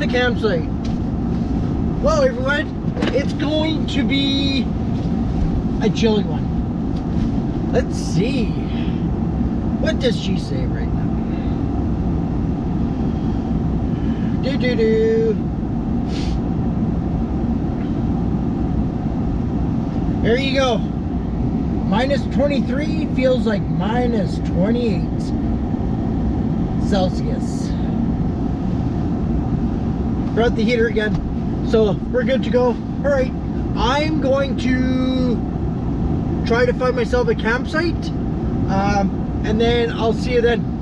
on a campsite. Well, everyone, it's going to be a chilly one. Let's see. What does she say right now? There you go. Minus 23 feels like minus 28 Celsius. Brought the heater again, so we're good to go. All right, I'm going to try to find myself a campsite, and then I'll see you then.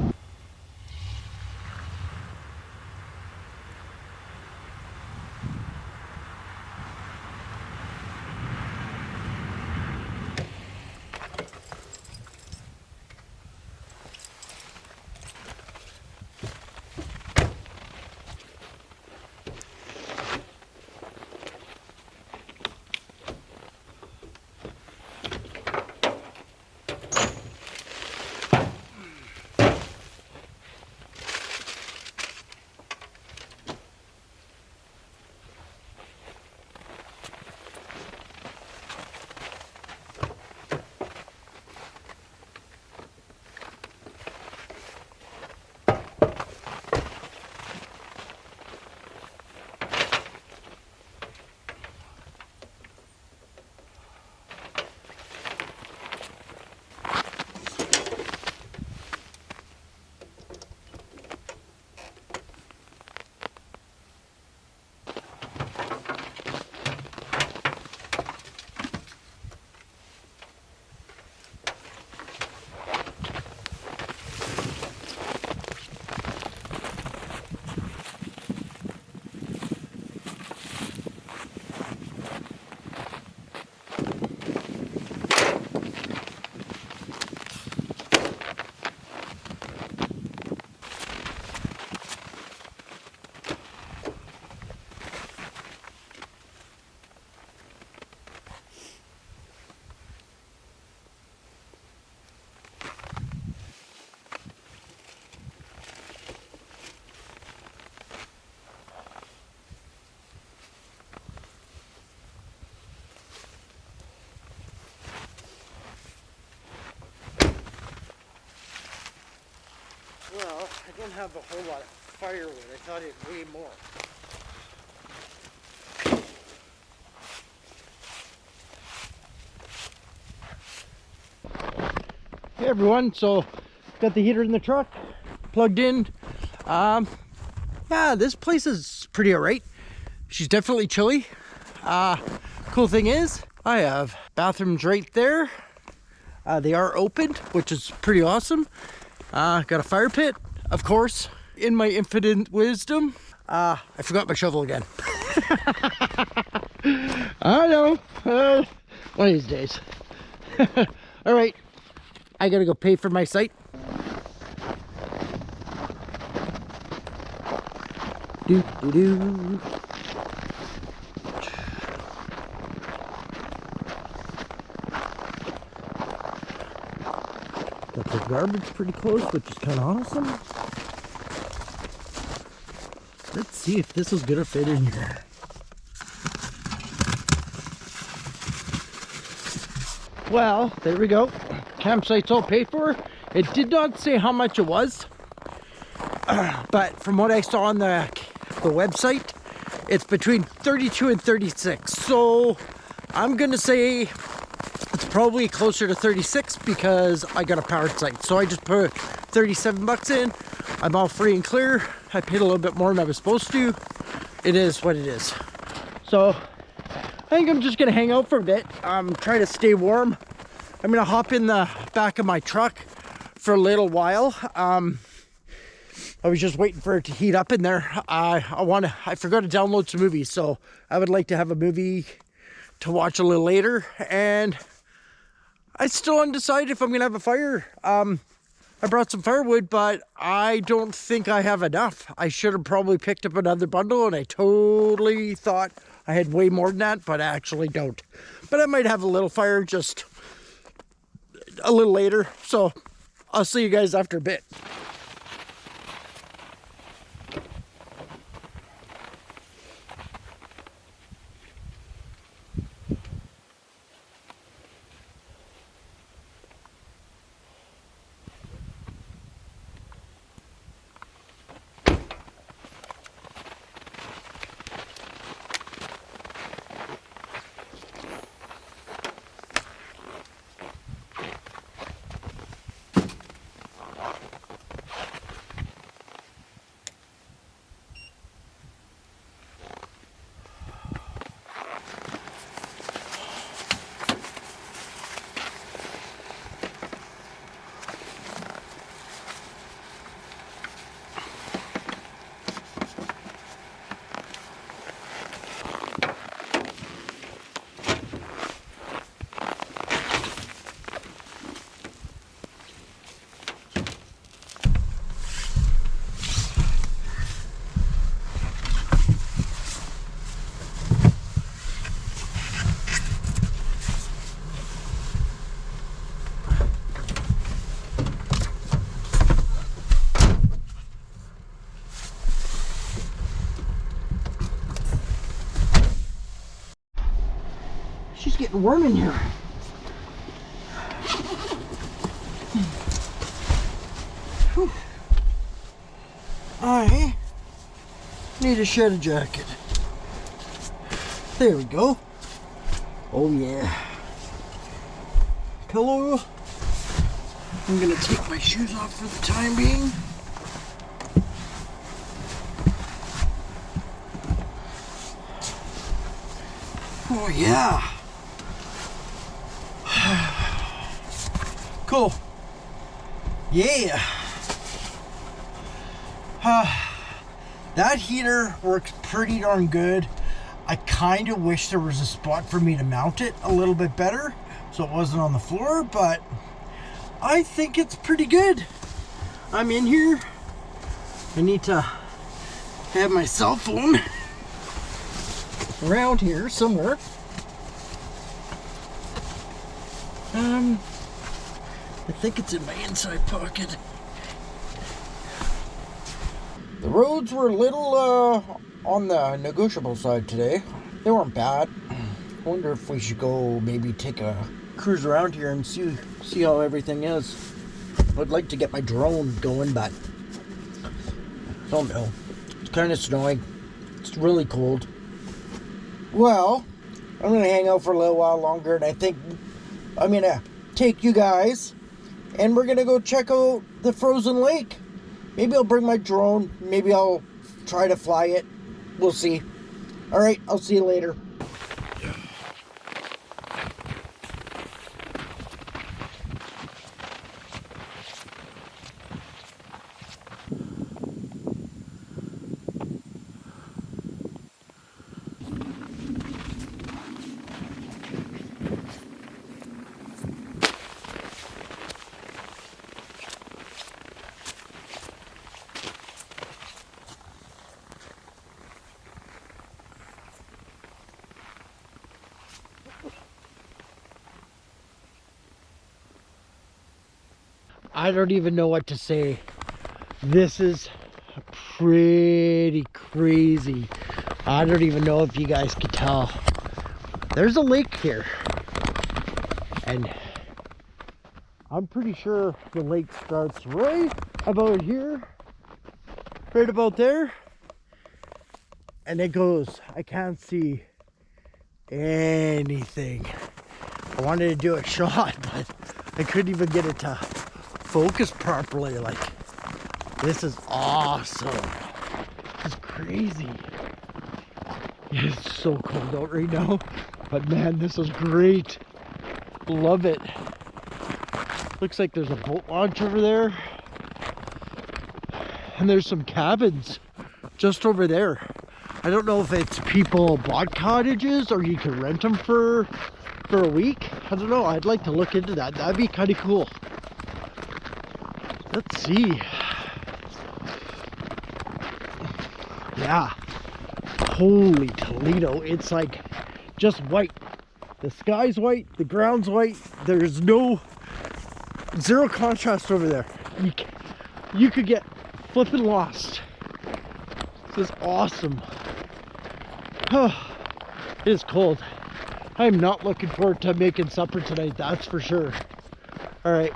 Well, I didn't have a whole lot of firewood. I thought it'd weigh more. Hey everyone, so got the heater in the truck, plugged in. Yeah, this place is pretty alright. She's definitely chilly. Cool thing is, I have bathrooms right there. They are opened, which is pretty awesome. Got a fire pit, of course. In my infinite wisdom, I forgot my shovel again. I know, one of these days. All right, I gotta go pay for my site. Do do do. Got the garbage pretty close, which is kind of awesome. Let's see if this is gonna fit in here. Well, there we go. Campsite's all paid for. It did not say how much it was, but from what I saw on the website, it's between 32 and 36. So I'm gonna say it's probably closer to 36 because I got a powered site. So I just put 37 bucks in. I'm all free and clear. I paid a little bit more than I was supposed to. It is what it is. So I think I'm just gonna hang out for a bit. Try to stay warm. I'm gonna hop in the back of my truck for a little while. I was just waiting for it to heat up in there. I forgot to download some movies, so I would like to have a movie to watch a little later. And I still undecided if I'm gonna have a fire. I brought some firewood, but I don't think I have enough. I should have probably picked up another bundle, and I totally thought I had way more than that, but I actually don't. But I might have a little fire just a little later. So I'll see you guys after a bit. Got the garbage pretty close, which is kind of awesome. Let's see if this is gonna fit in here. Well, I didn't have a whole lot of firewood. I thought it'd weigh more. Got the garbage pretty close, which is kind of awesome. Let's see if this is gonna fit in here. getting warm in here. Whew. I need a shed jacket. There we go. Oh yeah. Pillow. I'm gonna take my shoes off for the time being. Oh yeah. Cool. Yeah. That heater works pretty darn good. I kind of wish there was a spot for me to mount it a little bit better so it wasn't on the floor, but I think it's pretty good. I'm in here. I need to have my cell phone around here somewhere. I think it's in my inside pocket. The roads were a little on the negotiable side today. They weren't bad. I wonder if we should go maybe take a cruise around here and see how everything is. I'd like to get my drone going, but I don't know. It's kind of snowing. It's really cold. Well, I'm going to hang out for a little while longer, and I think I'm going to take you guys, and we're going to go check out the frozen lake. Maybe I'll bring my drone. Maybe I'll try to fly it. We'll see. All right, I'll see you later. I don't even know what to say. This is pretty crazy. I don't even know if you guys can tell. There's a lake here. And I'm pretty sure the lake starts right about here. Right about there. And it goes, I can't see anything. I wanted to do a shot, but I couldn't even get it to focus properly. Like, this is awesome. This is crazy. It's so cold out right now, but man, this is great. Love it. Looks like there's a boat launch over there, and there's some cabins just over there. I don't know if it's people bought cottages or you can rent them for a week. I don't know. I'd like to look into that. That'd be kind of cool. Let's see. Yeah. Holy Toledo. It's like just white. The sky's white. The ground's white. There's zero contrast over there. You could get flipping lost. This is awesome. It is cold. I'm not looking forward to making supper tonight, that's for sure. All right.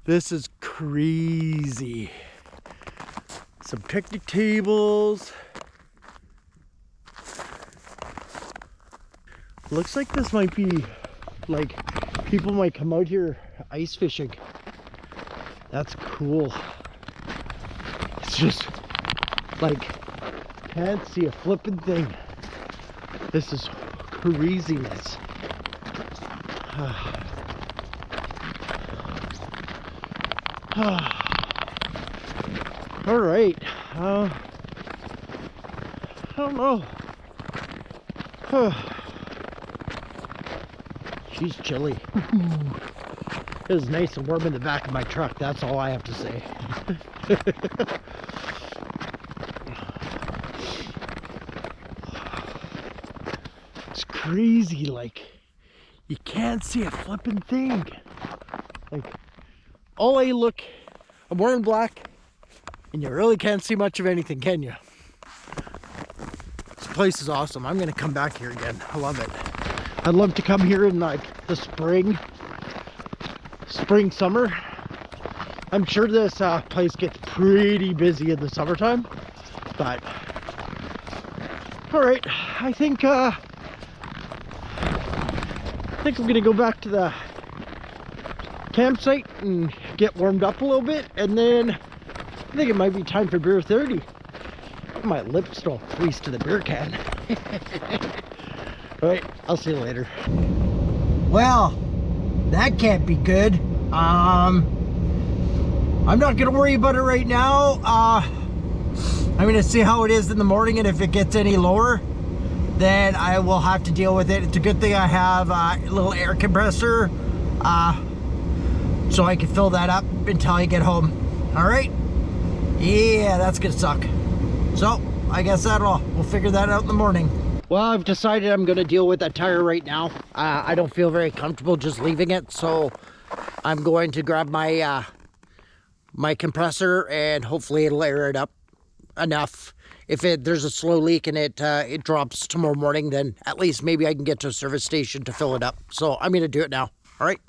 This is crazy. Some picnic tables. Looks like this might be like people might come out here ice fishing. That's cool. It's just like can't see a flipping thing. This is craziness. All right. I don't know. She's chilly. It was nice and warm in the back of my truck. That's all I have to say. It's crazy. Like, you can't see a flipping thing. Like, I'm wearing black, and you really can't see much of anything, can you? It's place is awesome. I'm gonna come back here again. I love it. I'd love to come here in like the spring, summer. I'm sure this place gets pretty busy in the summertime, but all right. I think I'm gonna go back to the campsite and get warmed up a little bit, and then I think it might be time for beer 30. My lips don't freeze to the beer can. All right, I'll see you later. Well, that can't be good. I'm not gonna worry about it right now. I'm gonna see how it is in the morning, and if it gets any lower, then I will have to deal with it. It's a good thing I have a little air compressor, so I can fill that up until I get home. All right? Yeah, that's gonna suck. So I guess we'll figure that out in the morning. Well, I've decided I'm gonna deal with that tire right now. I don't feel very comfortable just leaving it, so I'm going to grab my my compressor, and hopefully it'll air it up enough. If there's a slow leak and it drops tomorrow morning, then at least maybe I can get to a service station to fill it up. So I'm gonna do it now. All right.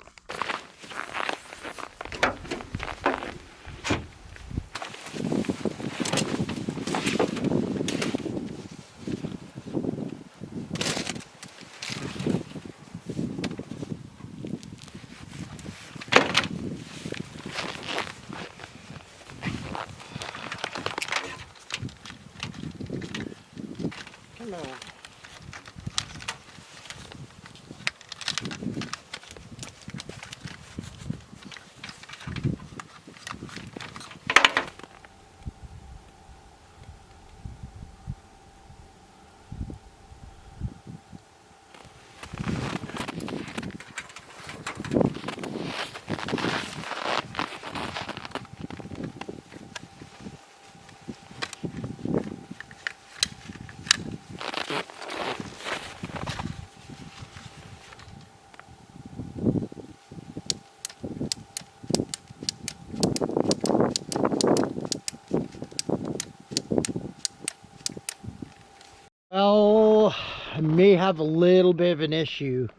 Well, I may have a little bit of an issue.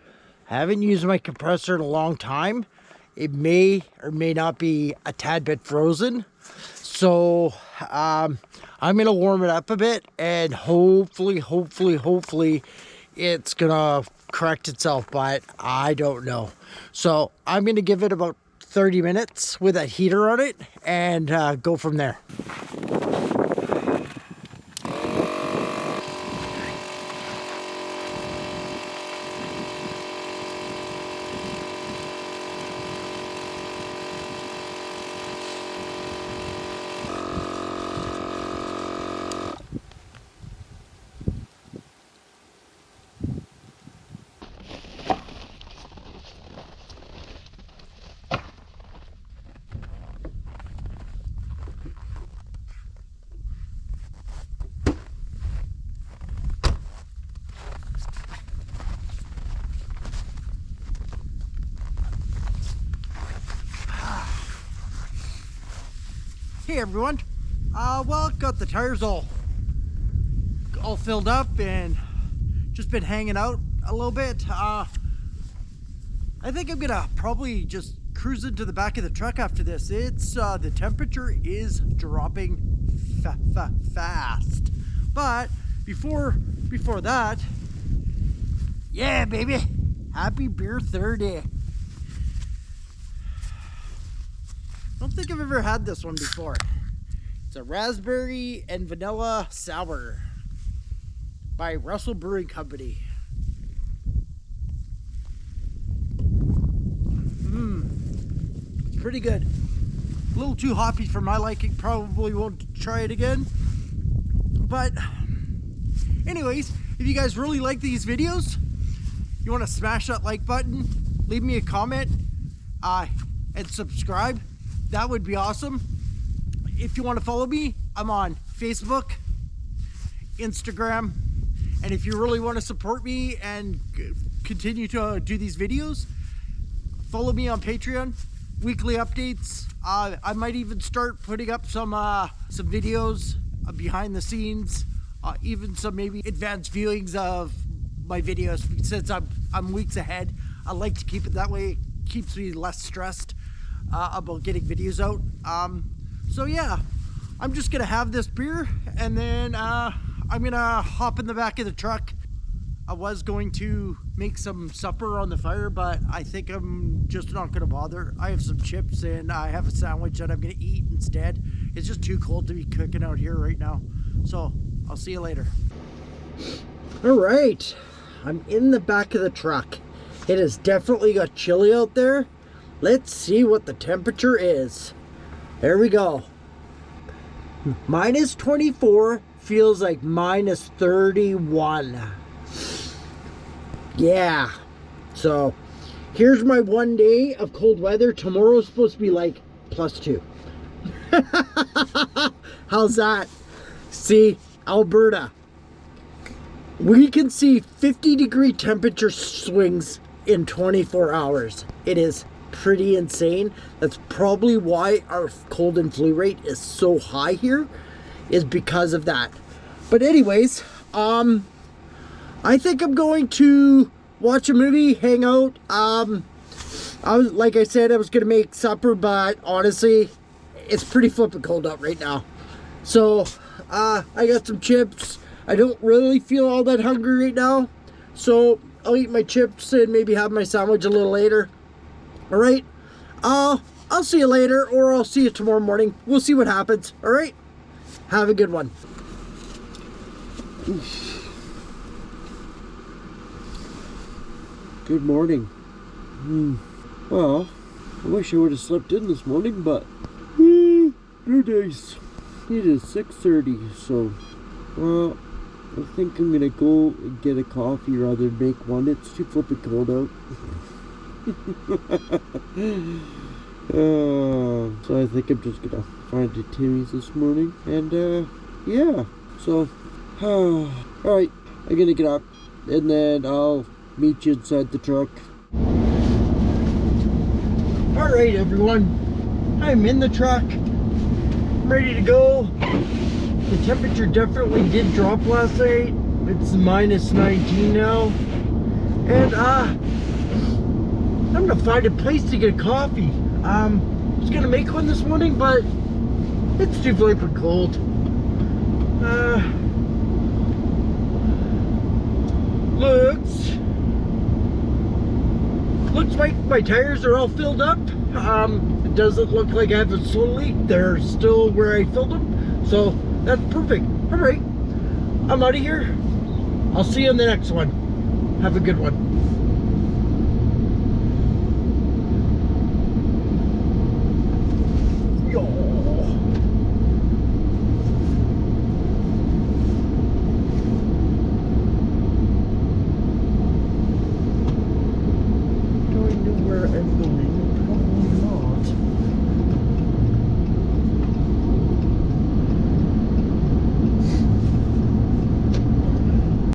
I haven't used my compressor in a long time. It may or may not be a tad bit frozen. So I'm gonna warm it up a bit, and hopefully it's gonna correct itself, but I don't know. So I'm gonna give it about 30 minutes with a heater on it and go from there. Hey everyone, well, got the tires all filled up and just been hanging out a little bit. I think I'm gonna probably just cruise into the back of the truck after this. It's the temperature is dropping fast, but before that, yeah baby, happy beer 30. I don't think I've ever had this one before. It's a raspberry and vanilla sour by Russell Brewing Company. It's pretty good. A little too hoppy for my liking. Probably won't try it again. But anyways, if you guys really like these videos, you want to smash that like button, leave me a comment, and subscribe. That would be awesome. If you want to follow me, I'm on Facebook, Instagram, and if you really want to support me and continue to do these videos, follow me on Patreon. Weekly updates. I might even start putting up some videos behind the scenes even some maybe advanced viewings of my videos, since I'm weeks ahead. I like to keep it that way. It keeps me less stressed about getting videos out. So yeah, I'm just gonna have this beer, and then I'm gonna hop in the back of the truck. I was going to make some supper on the fire, but I think I'm just not gonna bother. I have some chips and I have a sandwich that I'm gonna eat instead. It's just too cold to be cooking out here right now. So I'll see you later. All right, I'm in the back of the truck. It has definitely got chilly out there. Let's see what the temperature is. There we go. Minus 24 feels like minus 31. Yeah. So here's my one day of cold weather. Tomorrow's supposed to be like +2. How's that? See, Alberta. We can see 50-degree temperature swings in 24 hours. It is pretty insane. That's probably why our cold and flu rate is so high here, is because of that. But anyways, I think I'm going to watch a movie, hang out. Like I said, I was gonna make supper, but honestly, it's pretty flippin' cold out right now. So I got some chips. I don't really feel all that hungry right now, so I'll eat my chips and maybe have my sandwich a little later. All right, I'll see you later, or I'll see you tomorrow morning. We'll see what happens. All right, have a good one. Good morning. Well, I wish I would have slept in this morning, but no dice. It is 6:30, so well, I think I'm gonna go and get a coffee rather than make one. It's too flippin' cold out. So I think I'm just gonna find a Timmy's this morning, and yeah. So, alright, I'm gonna get up, and then I'll meet you inside the truck. All right, everyone, I'm in the truck. I'm ready to go. The temperature definitely did drop last night. It's minus 19 now. And I'm gonna find a place to get coffee. I was gonna make one this morning, but it's too flippin' cold. Looks like my tires are all filled up. It doesn't look like I have a slow leak. They're still where I filled them, so that's perfect. All right, I'm out of here. I'll see you in the next one. Have a good one. Going to where I'm going.